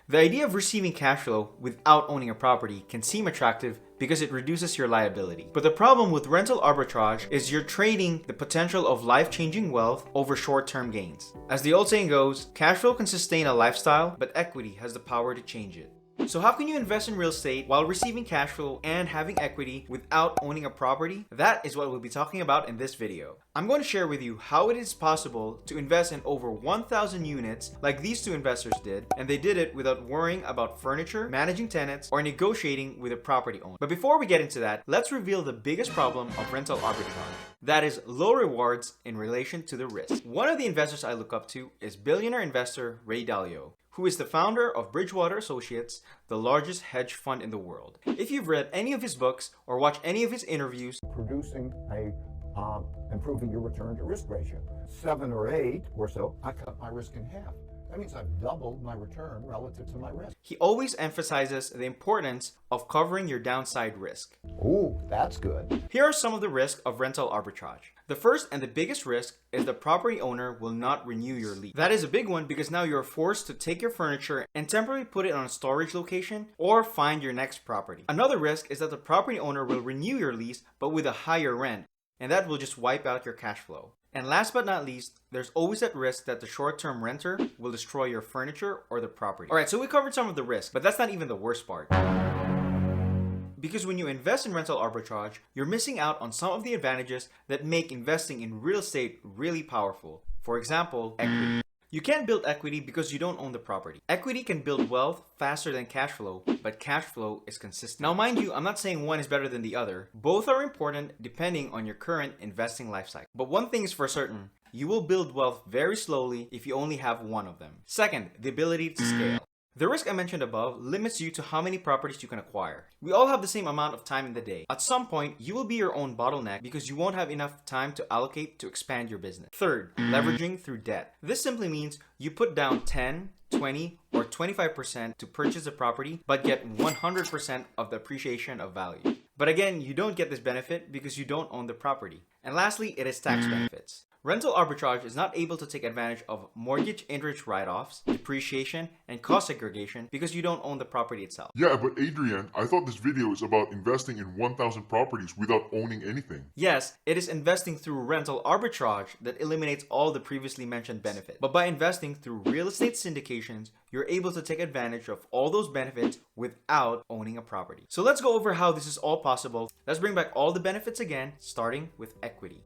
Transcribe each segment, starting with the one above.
The idea of receiving cash flow without owning a property can seem attractive because it reduces your liability. But the problem with rental arbitrage is you're trading the potential of life-changing wealth over short-term gains. As the old saying goes, cash flow can sustain a lifestyle, but equity has the power to change it. So how can you invest in real estate while receiving cash flow and having equity without owning a property? That is what we'll be talking about in this video. I'm going to share with you how it is possible to invest in over 1,000 units like these two investors did, and they did it without worrying about furniture, managing tenants, or negotiating with a property owner. But before we get into that, let's reveal the biggest problem of rental arbitrage. That is low rewards in relation to the risk. One of the investors I look up to is billionaire investor Ray Dalio, who is the founder of Bridgewater Associates, the largest hedge fund in the world. If you've read any of his books or watched any of his interviews, improving your return to risk ratio. 7 or 8 or so, I cut my risk in half. That means I've doubled my return relative to my risk. he always emphasizes the importance of covering your downside risk. Ooh, that's good. Here are some of the risks of rental arbitrage. The first and the biggest risk is the property owner will not renew your lease. That is a big one because now you're forced to take your furniture and temporarily put it on a storage location or find your next property. Another risk is that the property owner will renew your lease but with a higher rent, and that will just wipe out your cash flow. And last but not least, there's always that risk that the short-term renter will destroy your furniture or the property. Alright, so we covered some of the risks, but that's not even the worst part. Because when you invest in rental arbitrage, you're missing out on some of the advantages that make investing in real estate really powerful. For example, equity. You can't build equity because you don't own the property. Equity can build wealth faster than cash flow, but cash flow is consistent. Now mind you, I'm not saying one is better than the other. Both are important depending on your current investing life cycle. But one thing is for certain, you will build wealth very slowly if you only have one of them. Second, the ability to scale. The risk I mentioned above limits you to how many properties you can acquire. We all have the same amount of time in the day. At some point, you will be your own bottleneck because you won't have enough time to allocate to expand your business. Third, leveraging through debt. This simply means you put down 10, 20, or 25% to purchase a property, but get 100% of the appreciation of value. But again, you don't get this benefit because you don't own the property. And lastly, it is tax benefits. Rental arbitrage is not able to take advantage of mortgage interest write-offs, depreciation, and cost segregation because you don't own the property itself. Yeah, but Adrian, I thought this video is about investing in 1,000 properties without owning anything. Yes, it is investing through rental arbitrage that eliminates all the previously mentioned benefits. But by investing through real estate syndications, you're able to take advantage of all those benefits without owning a property. So let's go over how this is all possible. Let's bring back all the benefits again, starting with equity.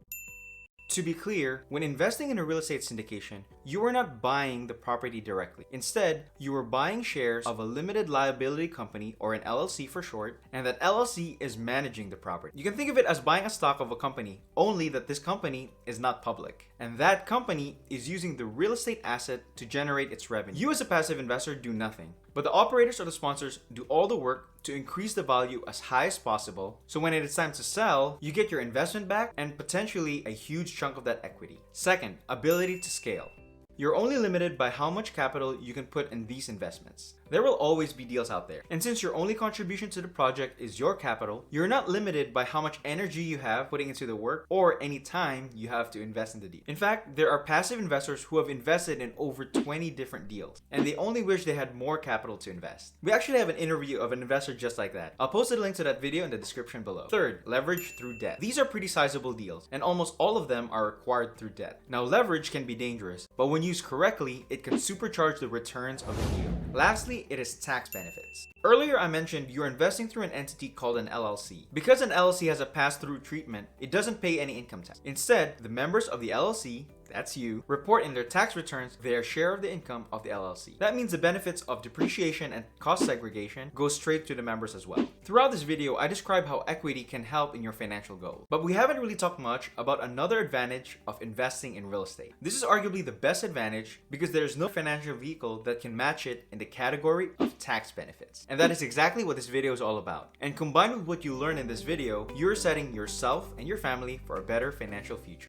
To be clear, when investing in a real estate syndication, you are not buying the property directly. Instead, you are buying shares of a limited liability company, or an LLC for short, and that LLC is managing the property. You can think of it as buying a stock of a company, only that this company is not public. And that company is using the real estate asset to generate its revenue. You as a passive investor do nothing, but the operators or the sponsors do all the work to increase the value as high as possible. So when it is time to sell, you get your investment back and potentially a huge chunk of that equity. Second, ability to scale. You're only limited by how much capital you can put in these investments. There will always be deals out there. And since your only contribution to the project is your capital, you're not limited by how much energy you have putting into the work or any time you have to invest in the deal. In fact, there are passive investors who have invested in over 20 different deals, and they only wish they had more capital to invest. We actually have an interview of an investor just like that. I'll post a link to that video in the description below. Third, leverage through debt. These are pretty sizable deals, and almost all of them are acquired through debt. Now, leverage can be dangerous, but when used correctly, it can supercharge the returns of the deal. Lastly, it is tax benefits. Earlier I mentioned you're investing through an entity called an LLC. Because an LLC has a pass-through treatment, it doesn't pay any income tax. Instead, the members of the LLC, that's you, report in their tax returns their share of the income of the LLC. That means the benefits of depreciation and cost segregation go straight to the members as well. Throughout this video, I describe how equity can help in your financial goals. But we haven't really talked much about another advantage of investing in real estate. This is arguably the best advantage because there's no financial vehicle that can match it in the category of tax benefits. And that is exactly what this video is all about. And combined with what you learn in this video, you're setting yourself and your family for a better financial future.